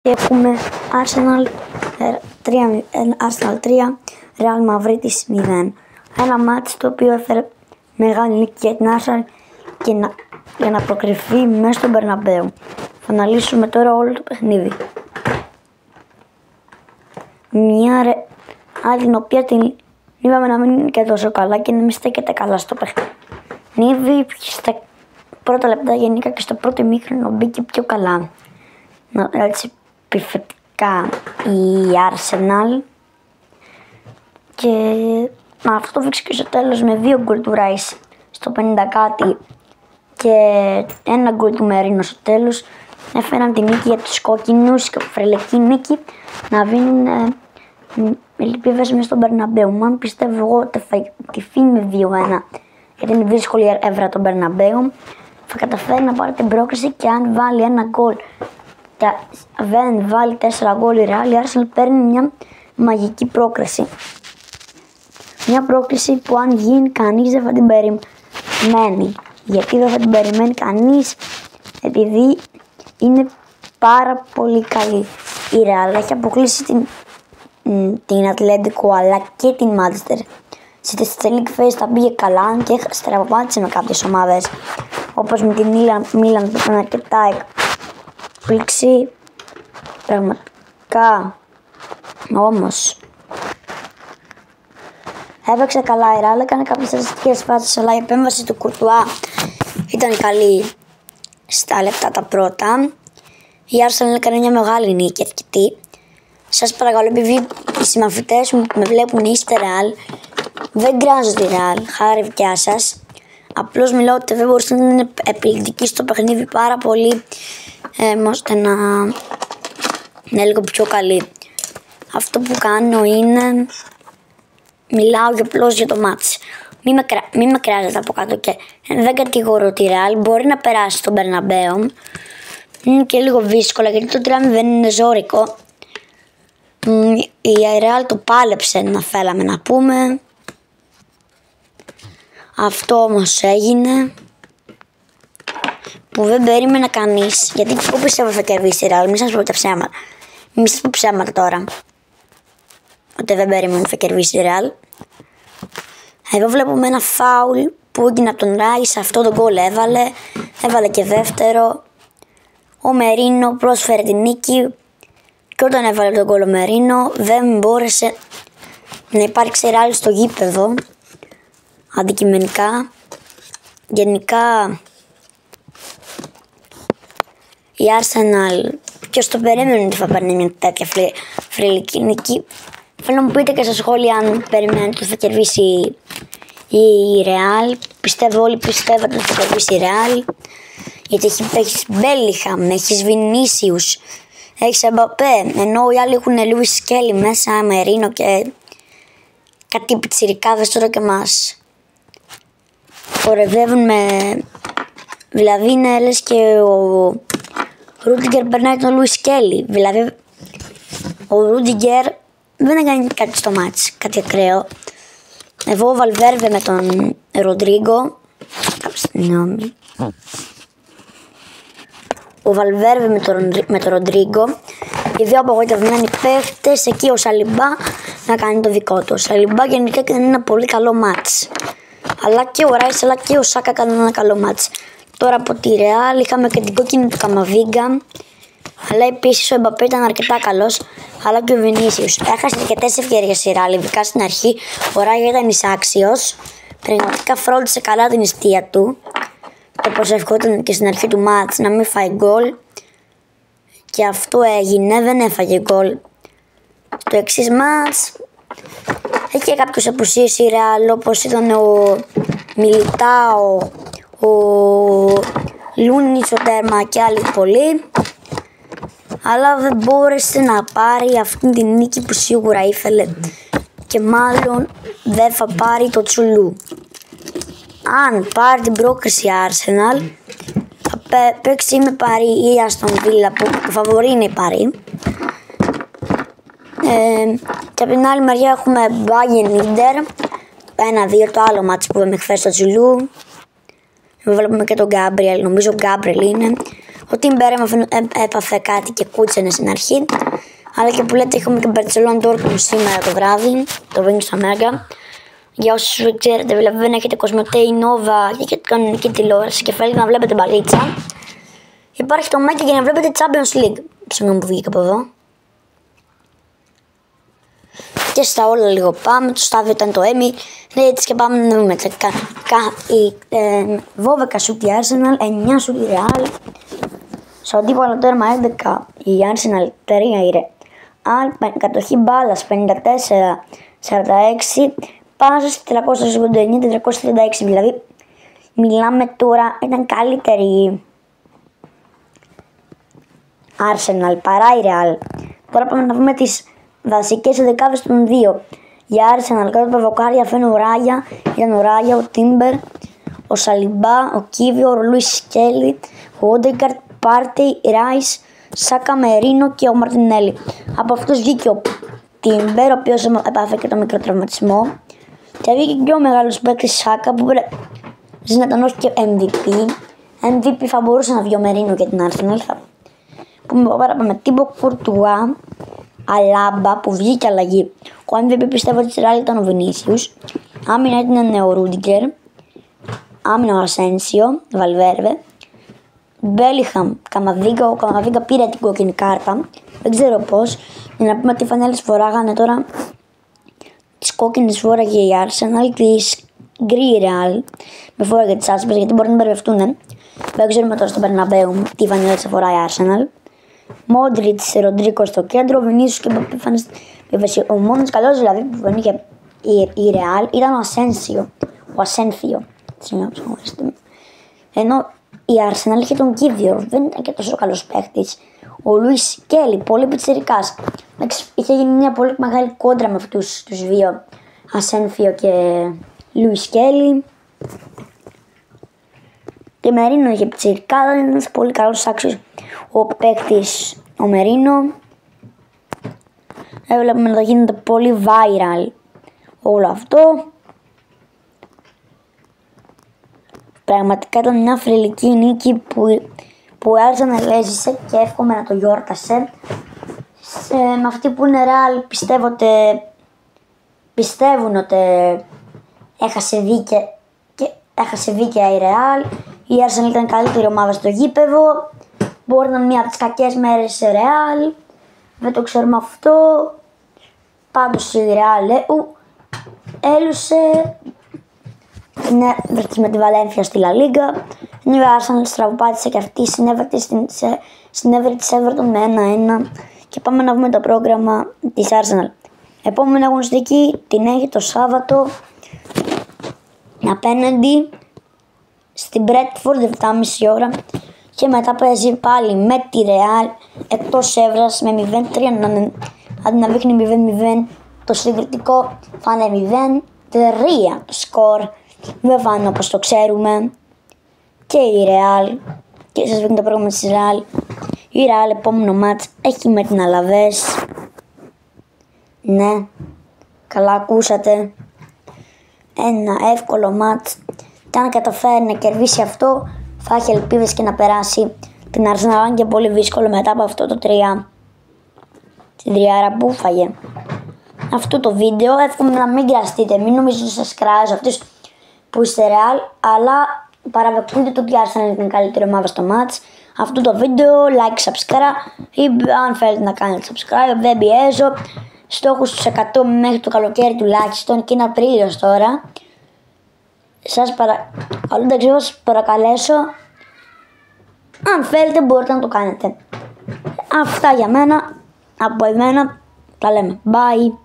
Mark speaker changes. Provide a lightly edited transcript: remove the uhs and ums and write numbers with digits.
Speaker 1: Έχουμε Arsenal 3, Real Madrid 0. Ένα μάτς το οποίο έφερε μεγάλη νίκη για την Arsenal για να προκριθεί μέσα στον Μπερναμπέου. Θα αναλύσουμε τώρα όλο το παιχνίδι. Μια άλλη την οποία την είπαμε να μην είναι και τόσο καλά και να μην στέκεται καλά στο παιχνίδι. Στα πρώτα λεπτά γενικά και στο πρώτο ημίχρονο μπήκε πιο καλά. Έτσι επιθετικά η Arsenal και αυτό το δείξει και στο τέλος με 2 γκολ του Rice στο 50 κάτι και 1 γκολ του Μερίνο στο τέλος. Έφεραν τη νίκη για τους κόκκινους και φρελική νίκη να δίνουν ελπίδες μέσα στον Μπερναμπέου. Αν πιστεύω εγώ ότι θα τυφεί με 2-1 γιατί είναι δύσκολη έδρα τον Μπερναμπέου, θα καταφέρει να πάρει την πρόκριση και αν βάλει ένα γκολ και δεν βάλει 4 γκολ η Real, η Arsenal παίρνει μια μαγική πρόκριση. Μια πρόκριση που αν γίνει κανείς δεν θα την περιμένει. Γιατί δεν θα την περιμένει κανείς? Επειδή είναι πάρα πολύ καλή η Real. Έχει αποκλείσει την Ατλέντικο αλλά και την Manchester. Στη League Phase τα πήγε καλά και στραβάτισε με κάποιες ομάδες όπως με την Μίλαν που ήταν αρκετά εκπλήξη. Πραγματικά όμως έπαιξε καλά η Real, έκανε κάποιες στατιστικές φάσεις, αλλά η επέμβαση του Κουρτουά ήταν καλή στα λεπτά τα πρώτα. Η Arsenal έκανε μια μεγάλη νίκη αρκετή. Σας παρακαλώ, επειδή οι συμμαθητές μου που με βλέπουν είστε Real, δεν κράζω τη Real, χάρη δικιά σας. Απλώς μιλάω ότι δεν μπορούσε να είναι επιλεκτική στο παιχνίδι πάρα πολύ, ώστε να είναι λίγο πιο καλή. Αυτό που κάνω είναι μιλάω απλώς για το μάτς. Μην με κράζετε από κάτω και δεν κατηγορώ τη Real. Μπορεί να περάσει στον Μπερναμπέου. Είναι και λίγο δύσκολο γιατί το 3-0 είναι ζώρικο. Η Real το πάλεψε, να θέλαμε να πούμε. Αυτό όμως έγινε που δεν περίμενα κανείς. Γιατί εγώ πιστεύω θα κερδίσει η Real. Μην σας πω τα ψέματα. Μην σας πω ψέματα τώρα ότι δεν περίμενα θα κερδίσει η Real. Εδώ βλέπουμε ένα φάουλ που έγινε από τον Rice. Αυτό το γκολ έβαλε και δεύτερο. Ο Μερίνο πρόσφερε την νίκη και όταν έβαλε τον γκολ ο Μερίνο δεν μπόρεσε να υπάρξει Real στο γήπεδο. Αντικειμενικά, γενικά η Arsenal ποιος το περίμενε ότι θα παίρνει μια τέτοια φρυλική νίκη? Θέλω να μου πείτε και στα σχόλια αν περιμένετε ότι θα κερδίσει η Real. Όλοι πιστεύετε ότι θα κερδίσει η Real, γιατί έχεις Μπέλιχαμ, έχεις Βινίσιους, έχεις Εμπαπέ, ενώ οι άλλοι έχουν Λούις Σκέλι μέσα, Μερίνο και κάτι πιτσιρικάδες τώρα και μας χορευεύουν με... Δηλαδή είναι λες και ο Ρούντιγκερ περνάει τον Λούις Σκέλι. Δηλαδή ο Ρούντιγκερ δεν έκανε κάτι στο μάτς, κάτι ακραίο. Εδώ ο Βαλβέρβε με τον Ροντρίγκο. Ο Βαλβέρβε με τον Ροντρίγκο. Οι δύο απογοητευμένοι παίχτες. Εκεί ο Σαλιμπά να κάνει το δικό του. Ο Σαλιμπά γενικά έκανε ένα πολύ καλό μάτς. Αλλά και ο Ράις αλλά και ο Σάκα έκαναν ένα καλό μάτς. Τώρα από τη Real είχαμε και την κόκκινη του Καμαβίγκα. Αλλά επίσης ο Εμπαπέ ήταν αρκετά καλός, αλλά και ο Βινίσιους. Έχασε αρκετές ευκαιρίες η Real, ειδικά στην αρχή. Ο Ράγια ήταν εισάξιος. Πραγματικά φρόντισε καλά την αιστεία του. Το προσευχόταν και στην αρχή του μάτς να μην φάει γκολ. Και αυτό έγινε, δεν έφαγε γκολ. Στο εξής μάτς έχει κάποιους απουσίες η Real, όπως ήταν ο Μιλιτάο, ο Λούνι στο τέρμα και άλλοι πολλοί. Αλλά δεν μπόρεσε να πάρει αυτή την νίκη που σίγουρα ήθελε και μάλλον δεν θα πάρει το τσουλού. Αν πάρει την πρόκριση Arsenal θα παίξει με Παρί ή Αστον Βίλα που φαβορεί είναι η Παρί. Και από την άλλη μεριά έχουμε Bayern Inter 1-2, το άλλο μάτς που είπαμε χθες στο τσουλού. Βλέπουμε και τον Γκάμπριελ, νομίζω Γκάμπριελ είναι. Ο Ο Τίμπερ έπαθε κάτι και κούτσενε στην αρχή. Αλλά και που λέτε έχουμε και Μπαρτσελόνα Ντόρτμουντ σήμερα το βράδυ, το Wings στα Μέγκα. Για όσους δεν ξέρετε, δηλαδή δεν έχετε Κοσμοτέι, Νόβα και κανονική τηλεόραση και θέλετε να βλέπετε μπαλίτσα, υπάρχει το Μέγκα για να βλέπετε Champions League. Συγγνώμη που βγήκα από εδώ. Και στα όλα λίγο πάμε, το στάδιο ήταν το Έμι, έτσι και πάμε να δούμε. 12 σουτ η Arsenal, 9 σουτ η Real. Στο αντίπαλο τέρμα 11 η Arsenal, 3 η Real. Κατοχή μπάλας 54-46, πάσες 489-436, δηλαδή μιλάμε τώρα, ήταν καλύτερη Arsenal παρά η Real. Τώρα πάμε να δούμε τις βασικές εντεκάδες των δύο. Η Arsenal κάτω από τα δοκάρια φαίνεται ο Ράγια, ήταν ο Ράγια, ο Τίμπερ, ο Σαλιμπά, ο Κίβιο, ο Λουίς Σκέλι, ο Όντεγκαρτ, Πάρτι, Ράις, Σάκα, Μερίνο και ο Μαρτινέλη. Από αυτούς βγήκε ο Τίμπερ, ο οποίος έπαθε και το μικρό τραυματισμό. Και βγήκε και ο μεγάλος παίκτης Σάκα που να ήταν όχι και MVP. MVP θα μπορούσε να βγει ο Μερίνο για την Arsenal. Θα πούμε παραπάνω Τίμπο Κουρτουά, Αλάμπα που βγήκε αλλαγή. Ο MVP πιστεύω ότι Real ήταν ο Βινίσιους. Άμυνα ήταν ο Ρούντιγκερ. Άμυνα ο Ασένσιο, Βαλβέρβε. Μπέλιχαμ, Καμαβίγκα. Ο Καμαβίγκα πήρε την κόκκινη κάρτα. Δεν ξέρω πώς. Για να πούμε τι φανέλες φοράγανε τώρα. Τις κόκκινες φόραγε η Arsenal, τις γκρι Real. Με φόραγε τις άσπρες γιατί μπορεί να μπερδευτούν. Δεν ξέρουμε τώρα στο Μπερναμπέου τι φανέλες θα φοράει η Arsenal. Μόντριτς, Ροντρίκο στο κέντρο, Βινίσιους και Μπαπέ. Ο μόνος καλός δηλαδή που φανήκε η Real ήταν ο Ασένσιο. Ο Ασένθιο. Ενώ η Arsenal είχε τον Κίβιο, δεν ήταν και τόσο καλός παίχτης. Ο Λουίς Σκέλι, πολύ πιτσιρικάς. Είχε γίνει μια πολύ μεγάλη κόντρα με αυτούς τους δύο, Ασένθιο και Λουίς Σκέλι. Και Μερίνο είχε πιτσιρικά, ήταν ένας πολύ καλός άξιος ο παίκτης ο Μερίνο. Έβλεπαμε να γίνεται πολύ viral όλο αυτό. Πραγματικά ήταν μια θρυλική νίκη που Arsenal έζησε και εύχομαι να το γιόρτασε. Με αυτοί που είναι Real πιστεύουν ότι έχασε δίκαια η Real. Η Arsenal ήταν καλύτερη ομάδα στο γήπεδο. Μπορεί να είναι μια από τις κακές μέρες σε Real. Δεν το ξέρουμε αυτό. Πάντως η Real έλουσε με τη Βαλένθια στη Λα Λίγκα. Η Arsenal στραβοπάτησε και αυτή, συνέβρε της Everton με 1-1. Και πάμε να δούμε το πρόγραμμα της Arsenal. Επόμενη αγωνιστική την έχει το Σάββατο απέναντι στην Brentford 7.30 ώρα. Και μετά παίζει πάλι με τη Real εκτός έδρας με 0-3. Αντί να δείχνει 0-0, το συντηρητικό θα είναι 0-3 το σκορ. Δεν θα είναι όπως το ξέρουμε. Και η Real, και σας δείχνει το πρόγραμμα της Real. Η Real επόμενο μάτς έχει με την Αλαβές. Ναι, καλά ακούσατε. Ένα εύκολο μάτς. Και αν καταφέρει να κερδίσει αυτό, θα έχει ελπίδες και να περάσει την Arsenal, και πολύ δύσκολο μετά από αυτό το 3. Την τριάρα που φάγε. Αυτό το βίντεο εύχομαι να μην κραστείτε. Μην νομίζετε ότι σας κράζω αυτούς που είστε Real, αλλά παραδεχτείτε το ότι η Arsenal είναι την καλύτερη ομάδα στο match. Αυτό το βίντεο, like, subscribe, ή αν θέλετε να κάνετε subscribe, δεν πιέζω. Στόχους τους 100 μέχρι το καλοκαίρι τουλάχιστον, και είναι Απρίλιος τώρα. Σας παρακαλέσω, αν θέλετε μπορείτε να το κάνετε. Αυτά για μένα, από εμένα, τα λέμε. Bye.